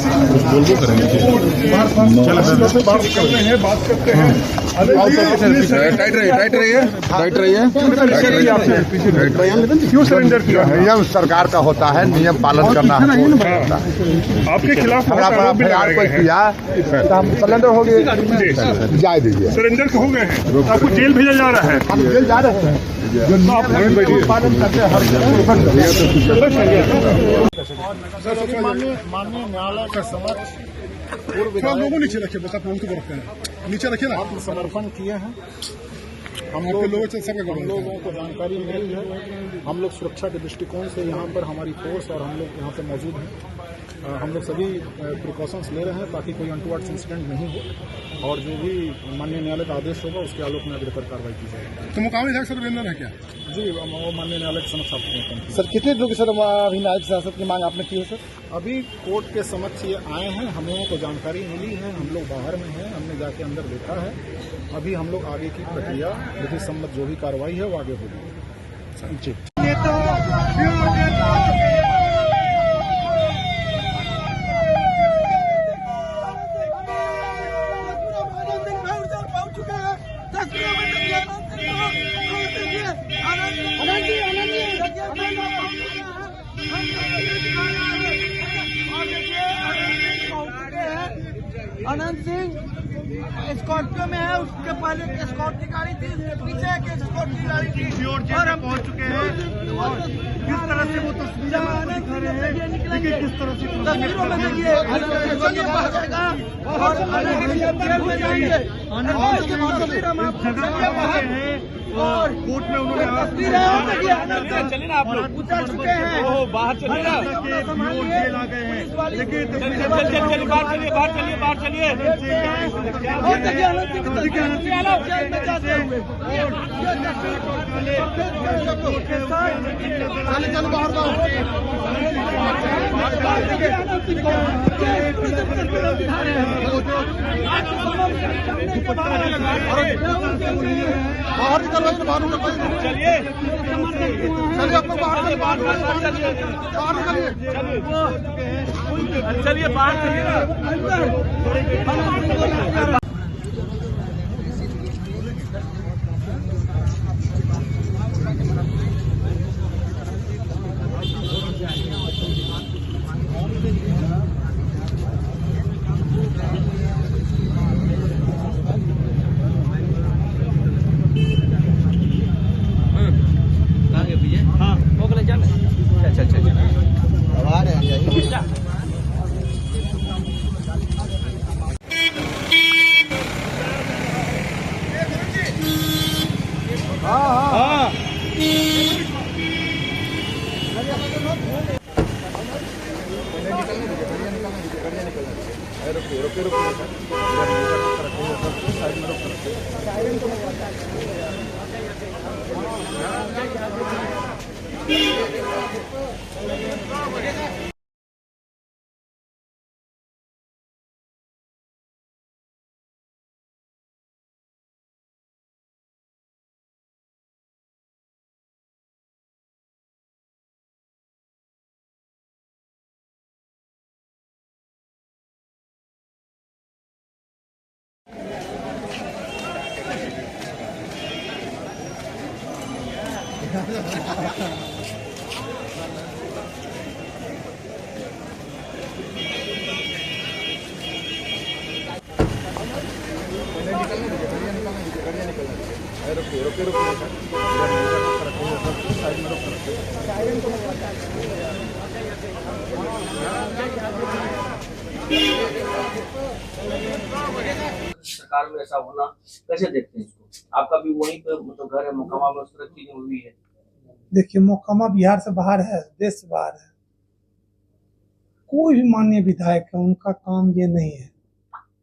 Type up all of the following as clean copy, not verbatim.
बोलबो करेंगे बात करते हैं। टाइट रहिए। क्यों सरेंडर किया? नियम सरकार का होता है, नियम पालन करना है। आपके खिलाफ FIR कोई किया तो हम सरेंडर हो गए, जाए दीजिए। सरेंडर हो गए हैं, आपको जेल भेजा जा रहा है। हम जेल जा रहे हैं, जो नियम पालन करते हैं। माननीय न्यायालय के समक्ष पूर्व लोगों नीचे रखिए, बस आप लोगों को रखते हैं, नीचे रखिए ना। आत्मसमर्पण किए हैं। हम लोगों को जानकारी मिली है। हम लोग सुरक्षा के दृष्टिकोण से यहाँ पर हमारी फोर्स और हम लोग यहाँ पे मौजूद हैं। हम लोग सभी प्रिकॉशंस ले रहे हैं ताकि कोई अनटुवर्ड्स इंसिडेंट नहीं हो और जो भी माननीय न्यायालय का आदेश होगा उसके आलोक में अग्रतर कार्रवाई की जाएगी। तो मुकामी विधायक सर है क्या? जी, वो माननीय न्यायालय के समक्ष आपको सर कितने लोग सर अभी न्यायिक हिरासत की मांग आपने की है? सर अभी कोर्ट के समक्ष ये आए हैं, हम लोगों को जानकारी मिली है, हम लोग बाहर में हैं, हमने जाके अंदर देखा है। अभी हम लोग आगे की प्रक्रिया विधि सम्मत जो भी कार्रवाई है वो आगे होगी। जी। आनंद सिंह स्कॉर्पियो में है, उसके पहले एक स्कॉट की गाड़ी थी, उसके पीछे एक स्कॉट की गाड़ी थी और हम पहुंच चुके हैं। किस तरह से वो तस्वीरें दिखा रहे हैं, देखिए किस तरह से तस्वीरों में देखिए और तस्वीर हम आपको और कोर्ट में उन्होंने चलिए ना, आप लोग उतर चुके हैं, बाहर चलिए ना, जेल आ गए हैं। चलिए बाहर चलिए और देखिए आनंद सिंह की तस्वीर जेल में जाते हुए। चलो बाहर चलिए आपको चलिए बाहर चलिए ना। सरकार में ऐसा होना कैसे देखते हैं इसको? आपका भी वहीं पे मतलब घर है मोकामा में, उस तरह की चीजें हुई है। देखिए मोकामा बिहार से बाहर है, देश से बाहर है। कोई भी माननीय विधायक है उनका काम ये नहीं है,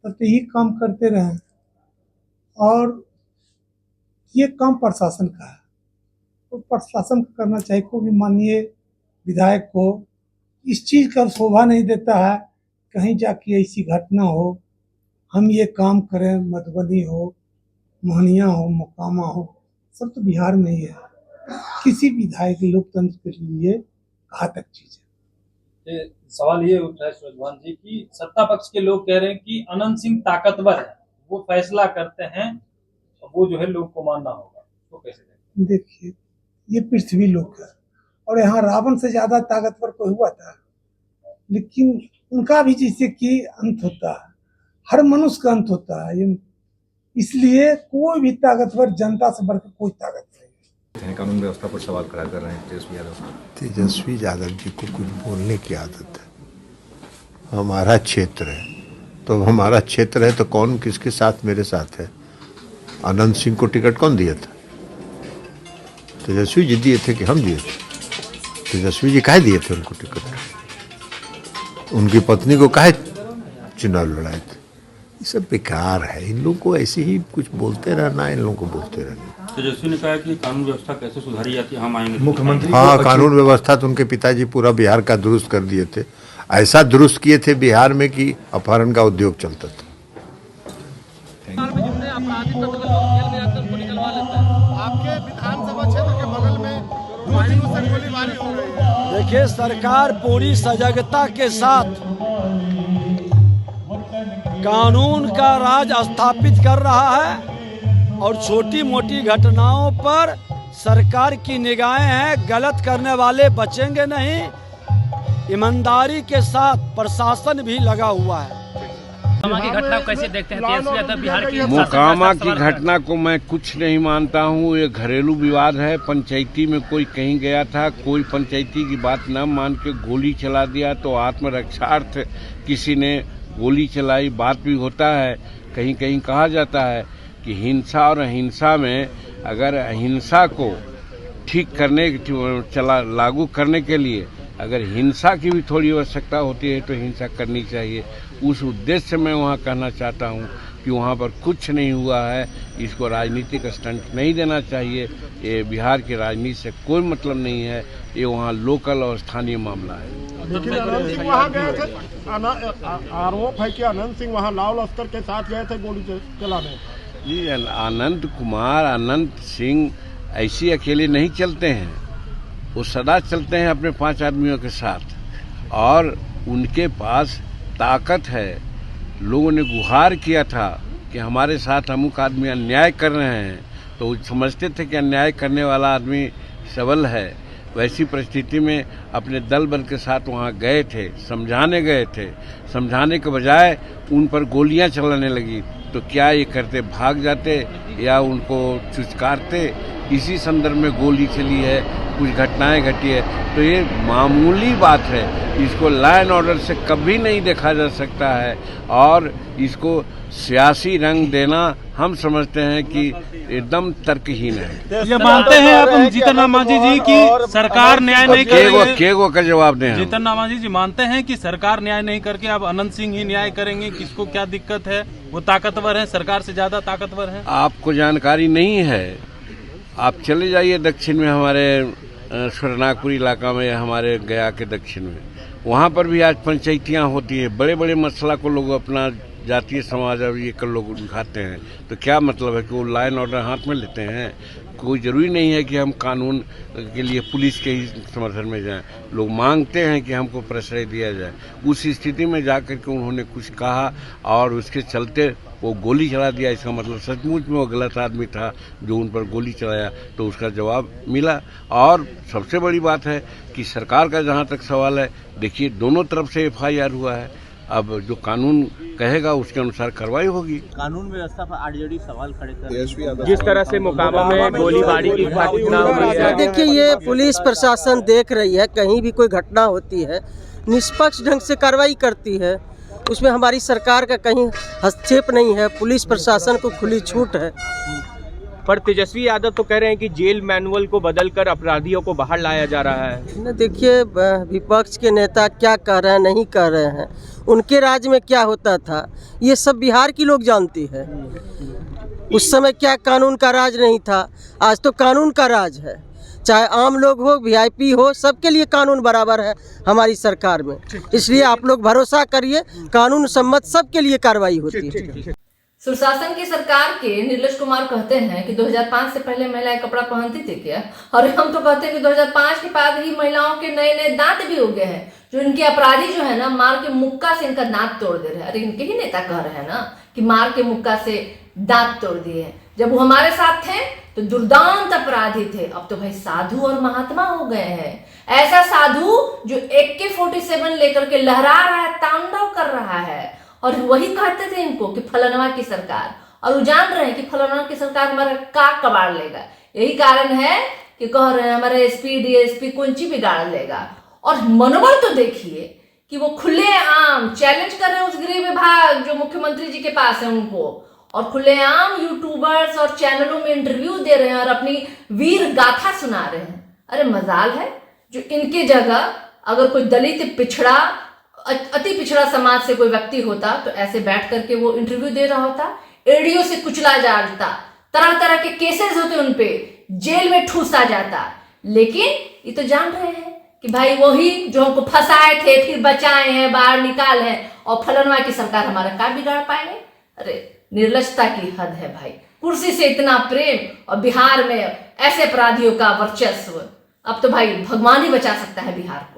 तब तो यही काम करते रहे और ये काम प्रशासन का है, तो प्रशासन को करना चाहिए। कोई भी माननीय विधायक को इस चीज का शोभा नहीं देता है कहीं जाके ऐसी घटना हो, हम ये काम करें, मधुबनी हो, मोहनिया हो, मोकामा हो, सब तो बिहार में ही है। किसी विधायक लोकतंत्र के लिए घातक चीज है। सवाल ये उठ रहा है सूरजभान जी कि सत्ता पक्ष के लोग कह रहे हैं कि अनंत सिंह ताकतवर है, वो फैसला करते हैं, वो जो है लोग को मानना होगा, तो कैसे देखें? देखिए, ये पृथ्वी लोक है और यहाँ रावण से ज्यादा ताकतवर कोई हुआ था, लेकिन उनका भी जैसे कि अंत होता है, हर मनुष्य का अंत होता है, इसलिए कोई भी ताकतवर जनता से बढ़कर कोई ताकत नहीं। कानून व्यवस्था पर सवाल खड़ा कर रहे हैं तेजस्वी यादव। तेजस्वी यादव जी को कुछ बोलने की आदत है। हमारा क्षेत्र है तो हमारा क्षेत्र है, तो कौन किसके साथ मेरे साथ है? अनंत सिंह को टिकट कौन दिया था? तेजस्वी जी दिए थे कि हम दिए थे? तेजस्वी जी काहे दिए थे उनको टिकट? उनकी पत्नी को काहे चुनाव लड़ाए थे? ये सब बेकार है। इन लोगों को ऐसे ही कुछ बोलते रहना, इन लोगों को बोलते रहना। तेजस्वी ने कहा कि कानून व्यवस्था कैसे सुधारी जाती है, हम आएंगे। मुख्यमंत्री हाँ, कानून व्यवस्था तो उनके पिताजी पूरा बिहार का दुरुस्त कर दिए थे। ऐसा दुरुस्त किए थे बिहार में कि अपहरण का उद्योग चलता था। आपके विधानसभा क्षेत्र के बगल में 2 दिनों से गोलीबारी हो रही है। देखिए, सरकार पूरी सजगता के साथ कानून का राज स्थापित कर रहा है और छोटी मोटी घटनाओं पर सरकार की निगाहें हैं। गलत करने वाले बचेंगे नहीं। ईमानदारी के साथ प्रशासन भी लगा हुआ है। मोकामा की घटना को कैसे देखते हैं तेजस्वी यादव बिहार की? मोकामा की घटना को मैं कुछ नहीं मानता हूँ। ये घरेलू विवाद है। पंचायती में कोई कहीं गया था, कोई पंचायती की बात न मान के गोली चला दिया, तो आत्मरक्षार्थ किसी ने गोली चलाई। बात भी होता है, कहीं कहीं कहा जाता है कि हिंसा और अहिंसा में अगर अहिंसा को ठीक करने लागू करने के लिए अगर हिंसा की भी थोड़ी आवश्यकता होती है तो हिंसा करनी चाहिए। उस उद्देश्य से मैं वहाँ कहना चाहता हूँ कि वहाँ पर कुछ नहीं हुआ है। इसको राजनीतिक स्टंट नहीं देना चाहिए। ये बिहार की राजनीति से कोई मतलब नहीं है। ये वहाँ लोकल और स्थानीय मामला है। लेकिन अनंत सिंह वहाँ गए थे। आरोप है कि अनंत सिंह वहाँ लाल लश्कर के साथ गए थे गोली चलाने। जी, अनंत कुमार, अनंत सिंह ऐसे अकेले नहीं चलते हैं। वो सदा चलते हैं अपने 5 आदमियों के साथ और उनके पास ताकत है। लोगों ने गुहार किया था कि हमारे साथ अमुक आदमी अन्याय कर रहे हैं, तो समझते थे कि अन्याय करने वाला आदमी सबल है। वैसी परिस्थिति में अपने दल बल के साथ वहाँ गए थे, समझाने गए थे। समझाने के बजाय उन पर गोलियां चलाने लगी, तो क्या ये करते? भाग जाते या उनको चुचकारते? इसी संदर्भ में गोली चली है, कुछ घटनाएं घटी है, तो ये मामूली बात है। इसको लॉ एंड ऑर्डर से कभी नहीं देखा जा सकता है और इसको सियासी रंग देना हम समझते हैं कि एकदम तर्कहीन है। ये मानते हैं आप जीतन राम मांझी जी की सरकार न्याय नहीं करेगी? केगो का जवाब दें। जीतन राम मांझी जी मानते हैं कि सरकार न्याय नहीं करके अब अनंत सिंह ही न्याय करेंगे? किसको क्या दिक्कत है? वो ताकतवर है, सरकार से ज्यादा ताकतवर है। आपको जानकारी नहीं है। आप चले जाइए दक्षिण में, हमारे सुरनागपुर इलाका में, हमारे गया के दक्षिण में, वहाँ पर भी आज पंचायतियाँ होती है। बड़े बड़े मसला को लोग अपना जातीय समाज और ये कर लोग उठाते हैं, तो क्या मतलब है कि वो लॉ एंड ऑर्डर हाथ में लेते हैं? कोई ज़रूरी नहीं है कि हम कानून के लिए पुलिस के ही समर्थन में जाएं। लोग मांगते हैं कि हमको प्रश्रय दिया जाए। उस स्थिति में जाकर के उन्होंने कुछ कहा और उसके चलते वो गोली चला दिया। इसका मतलब सचमुच में वो गलत आदमी था जो उन पर गोली चलाया, तो उसका जवाब मिला। और सबसे बड़ी बात है कि सरकार का जहाँ तक सवाल है, देखिए दोनों तरफ से FIR हुआ है। अब जो कानून कहेगा उसके अनुसार कार्रवाई होगी। कानून व्यवस्था पर आरजेडी सवाल खड़े कर जिस तरह से मोकामा में गोलीबारी की घटना हुई है, देखिए, ये पुलिस प्रशासन देख रही है। कहीं भी कोई घटना होती है निष्पक्ष ढंग से कार्रवाई करती है। उसमें हमारी सरकार का कहीं हस्तक्षेप नहीं है। पुलिस प्रशासन को खुली छूट है। पर तेजस्वी यादव तो कह रहे हैं कि जेल मैनुअल को बदलकर अपराधियों को बाहर लाया जा रहा है। देखिए, विपक्ष के नेता क्या कह रहे हैं, नहीं कह रहे हैं, उनके राज्य में क्या होता था ये सब बिहार की लोग जानती है। उस समय क्या कानून का राज नहीं था, आज तो कानून का राज है। चाहे आम लोग हो, VIP हो, सबके लिए कानून बराबर है हमारी सरकार में। इसलिए आप लोग भरोसा करिए, कानून सम्मत सबके लिए कार्रवाई होती है। सुशासन की सरकार के नीरज कुमार कहते हैं कि 2005 से पहले महिलाएं कपड़ा पहनती थी क्या? और हम तो कहते हैं कि 2005 के बाद ही महिलाओं के नए नए दांत भी हो गए हैं। जो इनके अपराधी जो है ना, मार के मुक्का से इनका दांत तोड़ दे रहे हैं। अरे इनके ही नेता कह रहे हैं ना कि मार के मुक्का से दांत तोड़ दिए हैं। जब वो हमारे साथ थे तो दुर्दांत अपराधी थे, अब तो भाई साधु और महात्मा हो गए हैं। ऐसा साधु जो AK-47 लेकर के लहरा रहा है, तांडव कर रहा है, और वही कहते थे इनको कि फलानवा की सरकार, और वो जान रहे हैं कि फलानवा की सरकार हमारा का कबाड़ लेगा। यही कारण है कि कह रहे हैं हमारे SP DSP कुंची बिगाड़ लेगा। और मनोबल तो देखिए कि वो खुलेआम चैलेंज कर रहे हैं उस गृह विभाग जो मुख्यमंत्री जी के पास है उनको, और खुलेआम यूट्यूबर्स और चैनलों में इंटरव्यू दे रहे हैं और अपनी वीर गाथा सुना रहे हैं। अरे मजाल है जो इनके जगह अगर कोई दलित पिछड़ा अति पिछड़ा समाज से कोई व्यक्ति होता तो ऐसे बैठ करके वो इंटरव्यू दे रहा होता, एडीओ से कुचला जाता, तरह तरह के केसेस होते उन पे, जेल में ठूसा जाता। लेकिन ये तो जान रहे हैं कि भाई वही जो हमको फंसाए थे फिर बचाए हैं, बाहर निकाल हैं, और फलनवा की सरकार हमारा क्या बिगाड़ पाएंगे। अरे निर्लजता की हद है भाई। कुर्सी से इतना प्रेम और बिहार में ऐसे अपराधियों का वर्चस्व, अब तो भाई भगवान ही बचा सकता है बिहार को।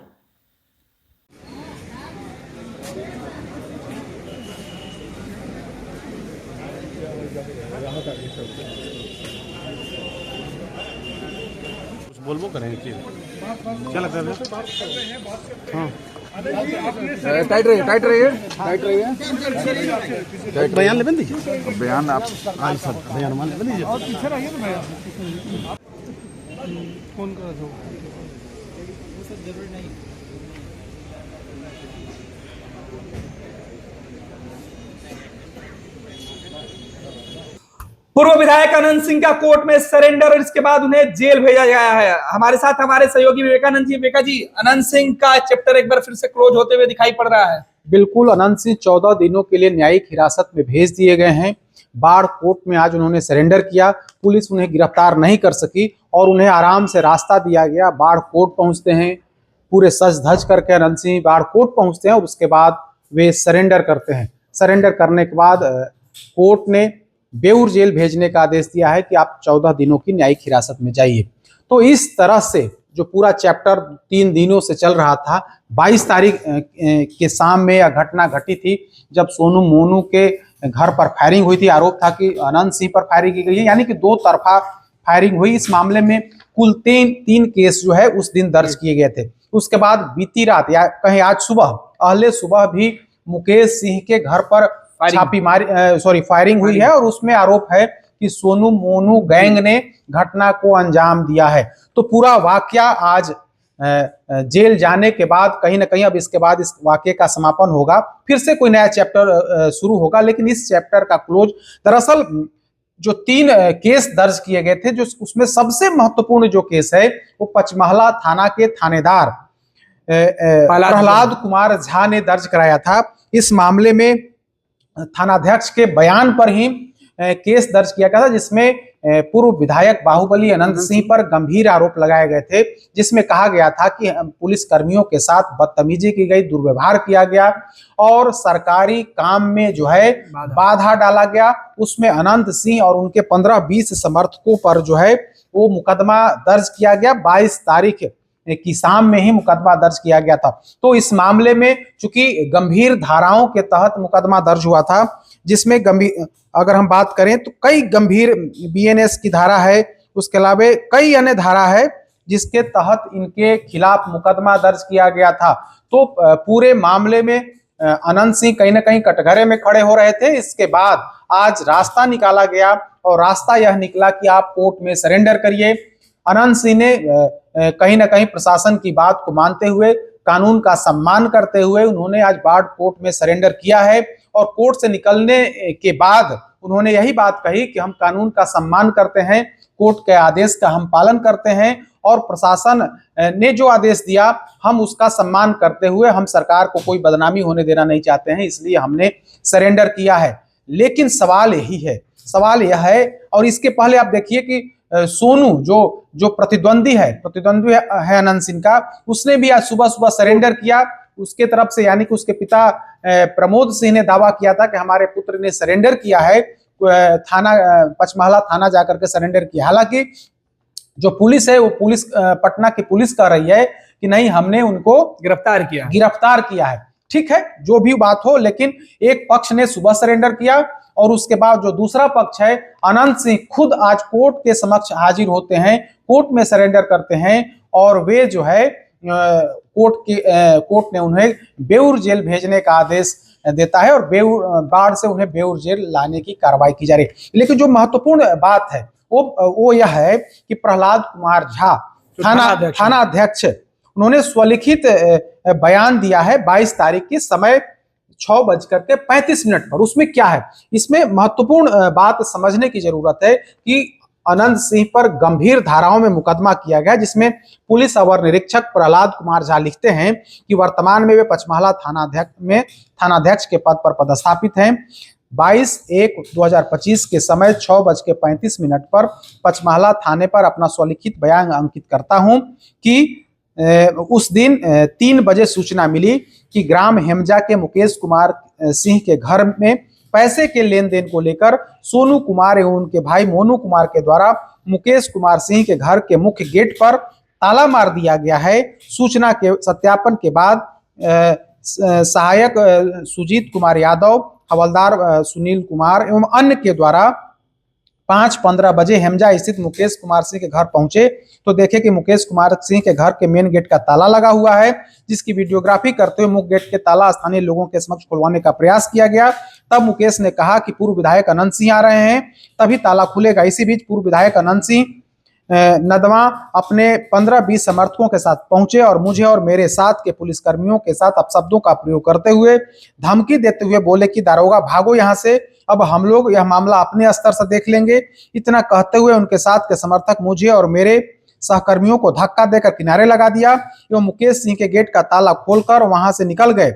बोलबो करेंगे क्या लगता है? हाँ टाइट रहिए, टाइट रहिए, टाइट रहिए। बयान ले दीजिए, बयान आप बयान मान ले दीजिए। और पीछे रहिए तो बयान कौन कर रहा था? जरूरी नहीं। पूर्व विधायक अनंत सिंह का कोर्ट में सरेंडर और इसके बाद उन्हें जेल भेजा गया है। हमारे साथ हमारे सहयोगी विवेकानंद जी। विवेका जी, अनंत सिंह का चैप्टर एक बार फिर से क्लोज होते हुए दिखाई पड़ रहा है। बिल्कुल, अनंत सिंह 14 दिनों के लिए न्यायिक हिरासत में भेज दिए गए हैं। बाढ़ कोर्ट में आज उन्होंने सरेंडर किया। पुलिस उन्हें गिरफ्तार नहीं कर सकी और उन्हें आराम से रास्ता दिया गया। बाढ़ कोर्ट पहुंचते हैं, पूरे सज धज करके अनंत सिंह बाढ़ कोर्ट पहुंचते हैं और उसके बाद वे सरेंडर करते हैं। सरेंडर करने के बाद कोर्ट ने बेऊर जेल भेजने का आदेश दिया है कि आप 14 दिनों की न्यायिक हिरासत में जाइए। तो इस तरह से जो पूरा चैप्टर 3 दिनों से चल रहा था, 22 तारीख के शाम में यह घटना घटी थी जब सोनू मोनू के घर पर फायरिंग हुई थी। आरोप था कि अनंत सिंह पर फायरिंग की गई है, यानी कि 2 तरफा फायरिंग हुई। इस मामले में कुल 3 केस जो है उस दिन दर्ज किए गए थे। उसके बाद बीती रात या कहीं आज सुबह, अहले सुबह भी मुकेश सिंह के घर पर फायरिंग हुई है और उसमें आरोप है कि सोनू मोनू गैंग ने घटना को अंजाम दिया है। तो पूरा वाकया आज जेल जाने के बाद कहीं ना कहीं अब इसके बाद इस वाकये का समापन होगा, फिर से कोई नया चैप्टर शुरू होगा। लेकिन इस चैप्टर का क्लोज, दरअसल जो 3 केस दर्ज किए गए थे, जो उसमें सबसे महत्वपूर्ण जो केस है वो पचमहला थाना के थानेदार प्रहलाद कुमार झा ने दर्ज कराया था। इस मामले में थानाध्यक्ष के बयान पर ही केस दर्ज किया गया था, जिसमें पूर्व विधायक बाहुबली अनंत सिंह पर गंभीर आरोप लगाए गए थे, जिसमें कहा गया था कि पुलिस कर्मियों के साथ बदतमीजी की गई, दुर्व्यवहार किया गया और सरकारी काम में जो है बाधा डाला गया। उसमें अनंत सिंह और उनके 15-20 समर्थकों पर जो है वो मुकदमा दर्ज किया गया। 22 तारीख की शाम में ही मुकदमा दर्ज किया गया था। तो इस मामले में चूंकि गंभीर धाराओं के तहत मुकदमा दर्ज हुआ था, जिसमें गंभीर, अगर हम बात करें तो कई गंभीर BNS की धारा है, उसके अलावा कई अन्य धारा है जिसके तहत इनके खिलाफ मुकदमा दर्ज किया गया था। तो पूरे मामले में अनंत सिंह कहीं ना कहीं कटघरे में खड़े हो रहे थे। इसके बाद आज रास्ता निकाला गया और रास्ता यह निकला कि आप कोर्ट में सरेंडर करिए। अनंत सिंह ने कहीं ना कहीं प्रशासन की बात को मानते हुए, कानून का सम्मान करते हुए उन्होंने आज बाढ़ कोर्ट में सरेंडर किया है। और कोर्ट से निकलने के बाद उन्होंने यही बात कही कि हम कानून का सम्मान करते हैं, कोर्ट के आदेश का हम पालन करते हैं और प्रशासन ने जो आदेश दिया हम उसका सम्मान करते हुए हम सरकार को कोई बदनामी होने देना नहीं चाहते हैं, इसलिए हमने सरेंडर किया है। लेकिन सवाल यही है, सवाल यह है, और इसके पहले आप देखिए कि सोनू जो प्रतिद्वंदी है अनंत सिंह का, उसने भी आज सुबह सुबह सरेंडर किया। उसके तरफ से यानी कि उसके पिता प्रमोद सिंह ने दावा किया था कि हमारे पुत्र ने सरेंडर किया है, थाना पचमहला थाना जाकर के सरेंडर किया। हालांकि जो पुलिस है वो पुलिस पटना की पुलिस कह रही है कि नहीं, हमने उनको गिरफ्तार किया है। ठीक है, जो भी बात हो, लेकिन एक पक्ष ने सुबह सरेंडर किया और उसके बाद जो दूसरा पक्ष है अनंत सिंह खुद आज कोर्ट के समक्ष हाजिर होते हैं, कोर्ट में सरेंडर करते हैं और वे जो है कोर्ट ने उन्हें बेउर जेल भेजने का आदेश देता है और बाढ़ से उन्हें बेउर जेल लाने की कार्रवाई की जा रही है। लेकिन जो महत्वपूर्ण बात है वो यह है कि प्रहलाद कुमार झा थाना अध्यक्ष, उन्होंने स्वलिखित बयान दिया है 22 तारीख की समय 6:35 पर। उसमें क्या है, इसमें महत्वपूर्ण बात समझने की जरूरत है कि अनंत सिंह पर गंभीर धाराओं में मुकदमा किया गया, जिसमें पुलिस अवर निरीक्षक प्रहलाद कुमार झा लिखते हैं कि वर्तमान में वे पचमहला थानाध्यक्ष के पद पर पदस्थापित हैं। 22/1/2025 के समय 6:35 पर पचमहला थाने पर अपना स्वलिखित बयान अंकित करता हूं कि उस दिन 3 बजे सूचना मिली कि ग्राम हेमजा के मुकेश कुमार सिंह के घर में पैसे के लेन देन को लेकर सोनू कुमार एवं उनके भाई मोनू कुमार के द्वारा मुकेश कुमार सिंह के घर के मुख्य गेट पर ताला मार दिया गया है। सूचना के सत्यापन के बाद सहायक सुजीत कुमार यादव, हवलदार सुनील कुमार एवं अन्य के द्वारा 5:15 बजे हेमजा स्थित मुकेश कुमार सिंह के घर पहुंचे तो देखे कि मुकेश कुमार सिंह के घर के मेन गेट का ताला लगा हुआ है, जिसकी वीडियोग्राफी करते हुए मुख्य गेट के ताला स्थानीय लोगों के समक्ष खुलवाने का प्रयास किया गया। तब मुकेश ने कहा कि पूर्व विधायक अनंत सिंह आ रहे हैं, तभी ताला खुलेगा। इसी बीच पूर्व विधायक अनंत सिंह नदवा अपने 15-20 समर्थकों के साथ पहुंचे और मुझे और मेरे साथ के पुलिसकर्मियों के साथ अपशब्दों का प्रयोग करते हुए धमकी देते हुए बोले कि दारोगा भागो यहाँ से, अब हम लोग यह मामला अपने स्तर से देख लेंगे। इतना कहते हुए उनके साथ के समर्थक मुझे और मेरे सहकर्मियों को धक्का देकर किनारे लगा दिया एवं मुकेश सिंह के गेट का ताला खोलकर वहां से निकल गए।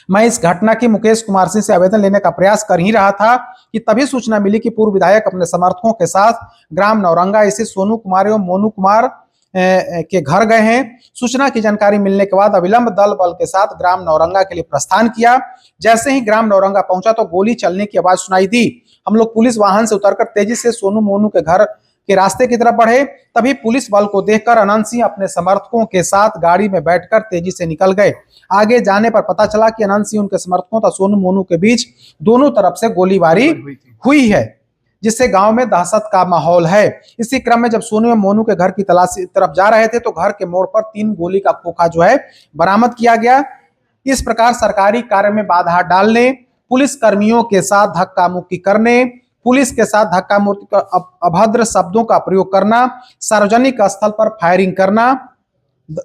मैं इस घटना की मुकेश कुमार सिंह से आवेदन लेने का प्रयास कर ही रहा था कि तभी सूचना मिली कि पूर्व विधायक अपने समर्थकों के साथ ग्राम नौरंगा स्थित सोनू कुमार एवं मोनू कुमार के घर गए हैं। सूचना की जानकारी मिलने के बाद अविलंब दल बल के साथ ग्राम नौरंगा के लिए प्रस्थान किया। जैसे ही ग्राम नौरंगा पहुंचा तो गोली चलने की आवाज सुनाई दी। हम लोग पुलिस वाहन से उतरकर तेजी से सोनू मोनू के घर के रास्ते की तरफ बढ़े। तभी पुलिस बल को देखकर अनंत सिंह अपने समर्थकों के साथ गाड़ी में बैठकर तेजी से निकल गए। आगे जाने पर पता चला कि अनंत सिंह उनके समर्थकों तथा सोनू मोनू के बीच दोनों तरफ से गोलीबारी हुई है, जिससे गांव में दहशत का माहौल है। इसी क्रम में जब सोनू एवं मोनू के घर की तलाशी तरफ जा रहे थे तो घर के मोड़ पर 3 गोली का खोखा जो है बरामद किया गया। इस प्रकार सरकारी कार्य में बाधा डालने, पुलिस कर्मियों के साथ धक्का मुक्की करने, पुलिस के साथ धक्का मुक्की अभद्र शब्दों का प्रयोग करना, सार्वजनिक स्थल पर फायरिंग करना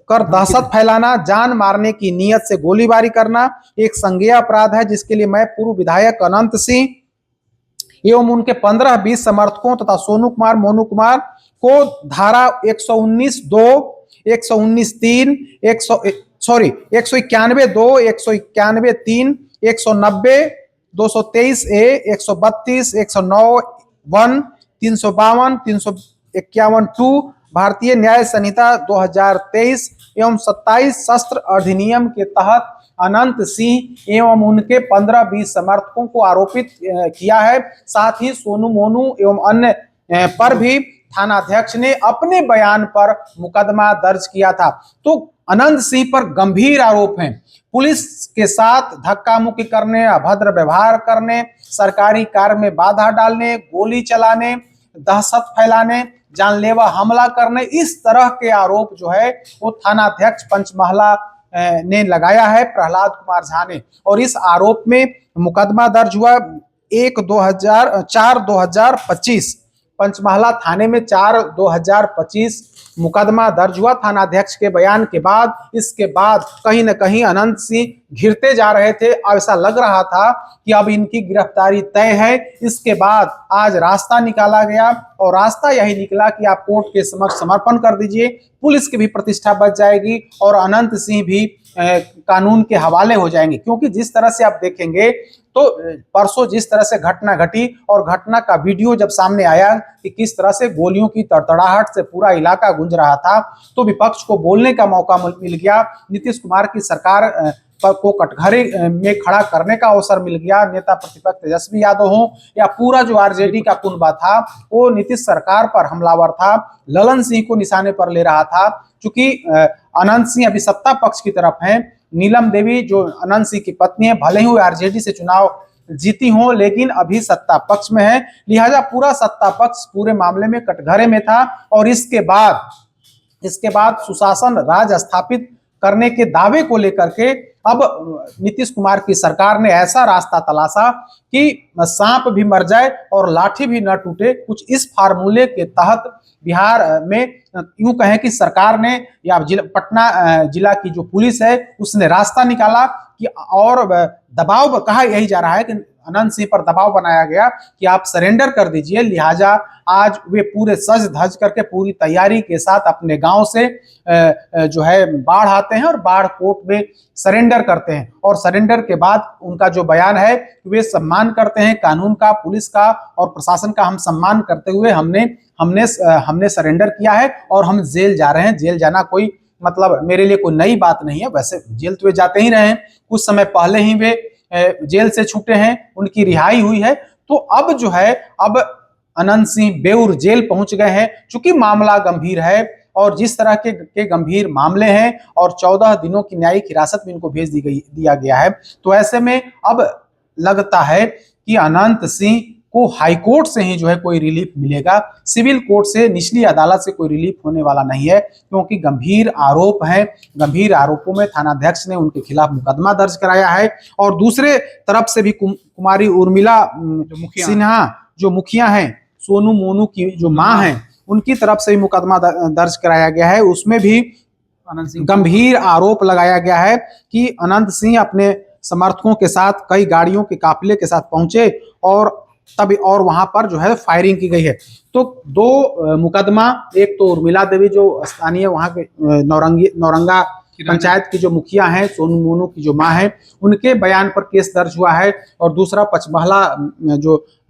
कर दहशत फैलाना, जान मारने की नीयत से गोलीबारी करना एक संज्ञेय अपराध है, जिसके लिए मैं पूर्व विधायक अनंत सिंह एवं उनके 15-20 समर्थकों तथा सोनू कुमार मोनू कुमार को धारा 119(2), 119(3), 191(2), 191(3), 190, 223A, 132, 109(1), 352, 351(2) भारतीय न्याय संहिता 2023 एवं 27 शस्त्र अधिनियम के तहत अनंत सिंह एवं उनके 15-20 समर्थकों को आरोपित किया है। साथ ही सोनू मोनू एवं अन्य पर भी थानाध्यक्ष ने अपने बयान पर मुकदमा दर्ज किया था। तो अनंत सिंह पर गंभीर आरोप हैं, पुलिस के साथ धक्का मुक्की करने, अभद्र व्यवहार करने, सरकारी कार्य में बाधा डालने, गोली चलाने, दहशत फैलाने, जानलेवा हमला करने, इस तरह के आरोप जो है वो थानाध्यक्ष पंचमहला ने लगाया है प्रहलाद कुमार झा ने। और इस आरोप में मुकदमा दर्ज हुआ 4/2025 पंचमहला थाने में 4/2025 मुकदमा दर्ज हुआ थानाध्यक्ष के बयान के बाद। इसके बाद कहीं न कहीं अनंत सिंह घिरते जा रहे थे, ऐसा लग रहा था कि अब इनकी गिरफ्तारी तय है। इसके बाद आज रास्ता निकाला गया और रास्ता यही निकला कि आप कोर्ट के समक्ष समर्पण कर दीजिए, पुलिस की भी प्रतिष्ठा बच जाएगी और अनंत सिंह भी कानून के हवाले हो जाएंगे। क्योंकि जिस तरह से आप देखेंगे तो परसों जिस तरह से घटना घटी और घटना का वीडियो जब सामने आया कि किस तरह से गोलियों की तड़तड़ाहट से पूरा इलाका गूंज रहा था, तो विपक्ष को बोलने का मौका मिल गया। नीतीश कुमार की सरकार को कटघरे में खड़ा करने का अवसर मिल गया। नेता प्रतिपक्ष तेजस्वी यादव हो या पूरा जो आरजेडी का कुनबा था, वो नीतीश सरकार पर हमलावर था, ललन सिंह को निशाने पर ले रहा था। चूंकि अनंत सिंह अभी सत्ता पक्ष की तरफ हैं, नीलम देवी जो अनंत सिंह की पत्नी है, भले ही आरजेडी से चुनाव जीती हो लेकिन अभी सत्ता पक्ष में है, लिहाजा पूरा सत्ता पक्ष पूरे मामले में कटघरे में था। और इसके बाद सुशासन राज स्थापित करने के दावे को लेकर के अब नीतीश कुमार की सरकार ने ऐसा रास्ता तलाशा कि सांप भी मर जाए और लाठी भी न टूटे। कुछ इस फार्मूले के तहत बिहार में यूं कहें कि सरकार ने या पटना जिला की जो पुलिस है उसने रास्ता निकाला कि और दबाव कहा यही जा रहा है कि अनंत सिंह पर दबाव बनाया गया कि आप सरेंडर कर दीजिए। लिहाजा आज वे पूरे सज धज करके पूरी तैयारी के साथ अपने गांव से जो है बाढ़ आते हैं और बाढ़ कोर्ट में सरेंडर करते हैं। और सरेंडर के बाद उनका जो बयान है वे सम्मान करते हैं कानून का, पुलिस का और प्रशासन का। हम सम्मान करते हुए हमने सरेंडर किया है और हम जेल जा रहे हैं। जेल जाना कोई मतलब मेरे लिए कोई नई बात नहीं है, वैसे जेल तो वे जाते ही रहे हैं। कुछ समय पहले ही वे जेल से छूटे हैं, उनकी रिहाई हुई है। तो अब जो है अब अनंत सिंह बेउर जेल पहुंच गए हैं। चूंकि मामला गंभीर है और जिस तरह के गंभीर मामले हैं और 14 दिनों की न्यायिक हिरासत में इनको भेज दिया गया है, तो ऐसे में अब लगता है कि अनंत सिंह को हाईकोर्ट से ही जो है कोई रिलीफ मिलेगा। सिविल कोर्ट से, निचली अदालत से कोई रिलीफ होने वाला नहीं है, क्योंकि गंभीर आरोप हैं। गंभीर आरोपों में थानाध्यक्ष ने उनके खिलाफ मुकदमा दर्ज कराया है। और दूसरे तरफ से भी कुमारी उर्मिला सिन्हा जो मुखिया हैं, सोनू मोनू की जो मां हैं, उनकी तरफ से भी मुकदमा दर्ज कराया गया है। उसमें भी गंभीर आरोप लगाया गया है कि अनंत सिंह अपने समर्थकों के साथ कई गाड़ियों के काफिले के साथ पहुंचे और तभी और वहां पर जो है फायरिंग की गई है। तो दो मुकदमा, एक तो उर्मिला देवी जो स्थानीय वहां के नौरंगा पंचायत की जो मुखिया हैं, सोनू मोनू की जो मां है, उनके बयान पर केस दर्ज हुआ है। और दूसरा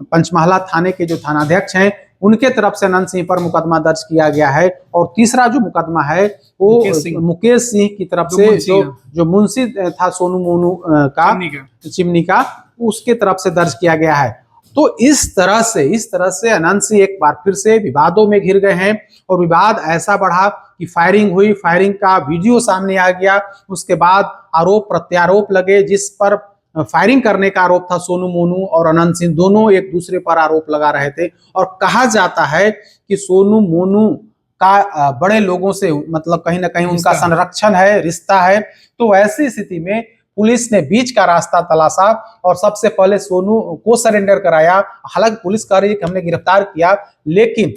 पंचमहला थाने के जो थानाध्यक्ष हैं, उनके तरफ से अनंत सिंह पर मुकदमा दर्ज किया गया है। और तीसरा जो मुकदमा है वो मुकेश सिंह की तरफ से जो मुंशी था सोनू मोनू का चिमनी का, उसके तरफ से दर्ज किया गया है। तो इस तरह से अनंत सिंह एक बार फिर से विवादों में घिर गए हैं। और विवाद ऐसा बढ़ा कि फायरिंग हुई, फायरिंग का वीडियो सामने आ गया। उसके बाद आरोप प्रत्यारोप लगे। जिस पर फायरिंग करने का आरोप था, सोनू मोनू और अनंत सिंह दोनों एक दूसरे पर आरोप लगा रहे थे। और कहा जाता है कि सोनू मोनू का बड़े लोगों से मतलब कहीं ना कहीं उनका संरक्षण है, रिश्ता है। तो ऐसी स्थिति में पुलिस ने बीच का रास्ता तलाशा और सबसे पहले सोनू को सरेंडर कराया। हालांकि पुलिस कह रही है कि हमने गिरफ्तार किया, लेकिन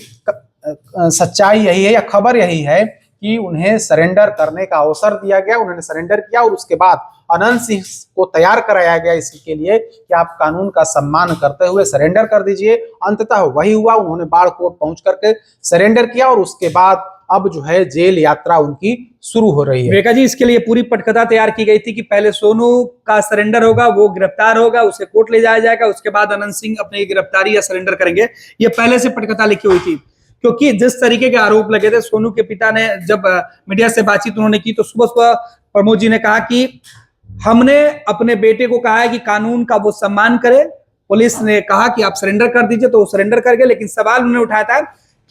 सच्चाई यही है या खबर यही है कि उन्हें सरेंडर करने का अवसर दिया गया। उन्होंने सरेंडर किया और उसके बाद अनंत सिंह को तैयार कराया गया इसके लिए कि आप कानून का सम्मान करते हुए सरेंडर कर दीजिए। अंततः वही हुआ, उन्होंने बाढ़ कोर्ट पहुंच करके सरेंडर किया और उसके बाद अब जो है जेल यात्रा उनकी शुरू हो रही है। रेखा जी, इसके लिए पूरी पटकथा तैयार की गई थी कि पहले सोनू का सरेंडर होगा, वो गिरफ्तार होगा, उसे कोर्ट ले जाया जाएगा, उसके बाद अनंत सिंह अपनी गिरफ्तारी या सरेंडर करेंगे। ये पहले से पटकथा लिखी हुई थी, क्योंकि जिस तरीके के आरोप लगे थे, सोनू के पिता ने जब मीडिया से बातचीत उन्होंने की तो सुबह प्रमोद जी ने कहा कि हमने अपने बेटे को कहा है कि कानून का वो सम्मान करे। पुलिस ने कहा कि आप सरेंडर कर दीजिए, तो वो सरेंडर कर गए। लेकिन सवाल उन्होंने उठाया था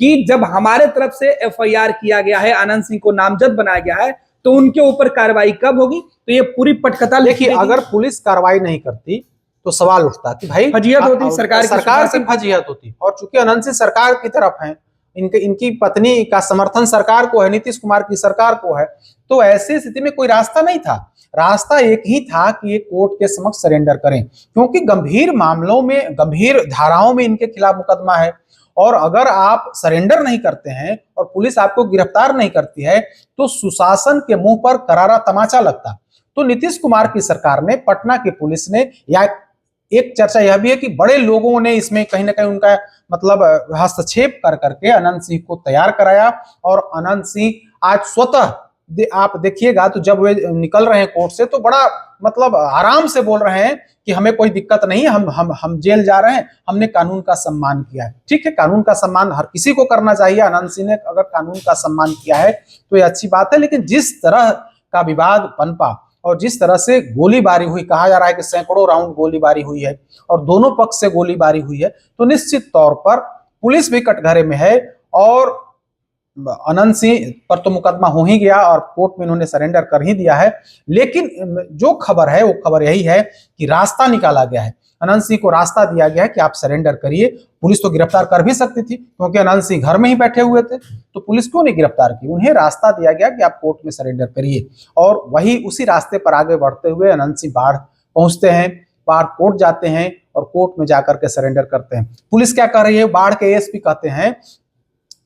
कि जब हमारे तरफ से एफआईआर किया गया है, अनंत सिंह को नामजद बनाया गया है, तो उनके ऊपर कार्रवाई कब होगी? तो ये पूरी पटकथा देखिए, अगर पुलिस कार्रवाई नहीं करती तो सवाल उठता कि भाई फजीहत होती, सरकार की फजीहत होती। और चूंकि अनंत सिंह सरकार की तरफ है, इनकी पत्नी का समर्थन सरकार को है, नीतीश कुमार की सरकार को है, तो ऐसी स्थिति में कोई रास्ता नहीं था। रास्ता एक ही था कि ये कोर्ट के समक्ष सरेंडर करें, क्योंकि गंभीर मामलों में, गंभीर धाराओं में इनके खिलाफ मुकदमा है। और अगर आप सरेंडर नहीं करते हैं और पुलिस आपको गिरफ्तार नहीं करती है, तो सुशासन के मुंह पर करारा तमाचा लगता। तो नीतीश कुमार की सरकार ने, पटना की पुलिस ने, या एक चर्चा यह भी है कि बड़े लोगों ने इसमें कहीं ना कहीं उनका मतलब हस्तक्षेप कर करके अनंत सिंह को तैयार कराया। और अनंत सिंह आज स्वतः आप देखिएगा तो जब वे निकल रहे हैं कोर्ट से तो बड़ा मतलब आराम से बोल रहे हैं कि हमें कोई दिक्कत नहीं, हम जेल जा रहे हैं, हमने कानून का सम्मान किया है। ठीक है, कानून का सम्मान हर किसी को करना चाहिए। अनंत सिंह ने अगर कानून का सम्मान किया है तो ये अच्छी बात है, लेकिन जिस तरह का विवाद पनपा और जिस तरह से गोलीबारी हुई, कहा जा रहा है कि सैकड़ों राउंड गोलीबारी हुई है और दोनों पक्ष से गोलीबारी हुई है, तो निश्चित तौर पर पुलिस भी कटघरे में है और अनंत सिंह पर तो मुकदमा हो ही गया और कोर्ट में इन्होंने सरेंडर कर ही दिया है। लेकिन जो खबर है वो खबर यही है कि रास्ता निकाला गया है, अनंत सिंह को रास्ता दिया गया है कि आप सरेंडर करिए। पुलिस तो गिरफ्तार कर भी सकती थी क्योंकि अनंत सिंह घर में ही बैठे हुए थे, तो पुलिस क्यों नहीं गिरफ्तार की? उन्हें रास्ता दिया गया कि आप कोर्ट में सरेंडर करिए और वही उसी रास्ते पर आगे बढ़ते हुए अनंत सिंह बाढ़ पहुंचते हैं, बाढ़ कोर्ट जाते हैं और कोर्ट में जाकर के सरेंडर करते हैं। पुलिस क्या कर रही है? बाढ़ के एएसपी कहते हैं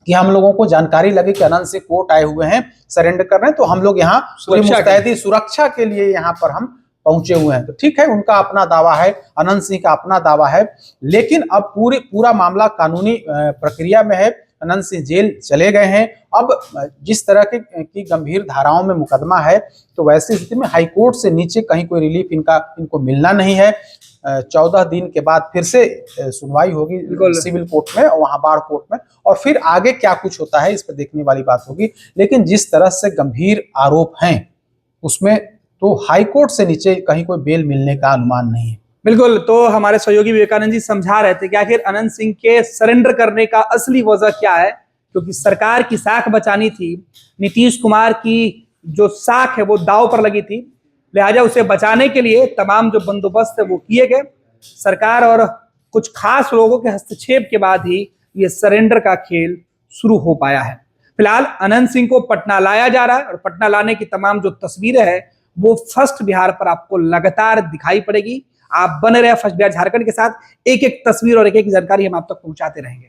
कि हम लोगों को जानकारी लगी कि अनंत सिंह कोर्ट आए हुए हैं, सरेंडर कर रहे हैं, तो हम लोग यहाँ मुस्तैदी सुरक्षा के लिए यहाँ पर हम पहुंचे हुए हैं। तो ठीक है, उनका अपना दावा है, अनंत सिंह का अपना दावा है, लेकिन अब पूरा मामला कानूनी प्रक्रिया में है। अनंत सिंह जेल चले गए हैं। अब जिस तरह की गंभीर धाराओं में मुकदमा है, तो वैसी स्थिति में हाईकोर्ट से नीचे कहीं कोई रिलीफ इनको मिलना नहीं है। 14 दिन के बाद फिर से सुनवाई होगी सिविल कोर्ट में और वहां बाढ़ कोर्ट में, और फिर आगे क्या कुछ होता है इस पर देखने वाली बात होगी। लेकिन जिस तरह से गंभीर आरोप हैं उसमें तो हाईकोर्ट से नीचे कहीं कोई बेल मिलने का अनुमान नहीं है। बिल्कुल, तो हमारे सहयोगी विवेकानंद जी समझा रहे थे कि आखिर अनंत सिंह के सरेंडर करने का असली वजह क्या है, क्योंकि सरकार की साख बचानी थी, नीतीश कुमार की जो साख है वो दांव पर लगी थी, लिहाजा उसे बचाने के लिए तमाम जो बंदोबस्त है वो किए गए। सरकार और कुछ खास लोगों के हस्तक्षेप के बाद ही ये सरेंडर का खेल शुरू हो पाया है। फिलहाल अनंत सिंह को पटना लाया जा रहा है और पटना लाने की तमाम जो तस्वीरें हैं वो फर्स्ट बिहार पर आपको लगातार दिखाई पड़ेगी। आप बने रहे फर्स्ट बिहार झारखंड के साथ, एक एक तस्वीर और एक एक जानकारी हम आप तक पहुंचाते रहेंगे।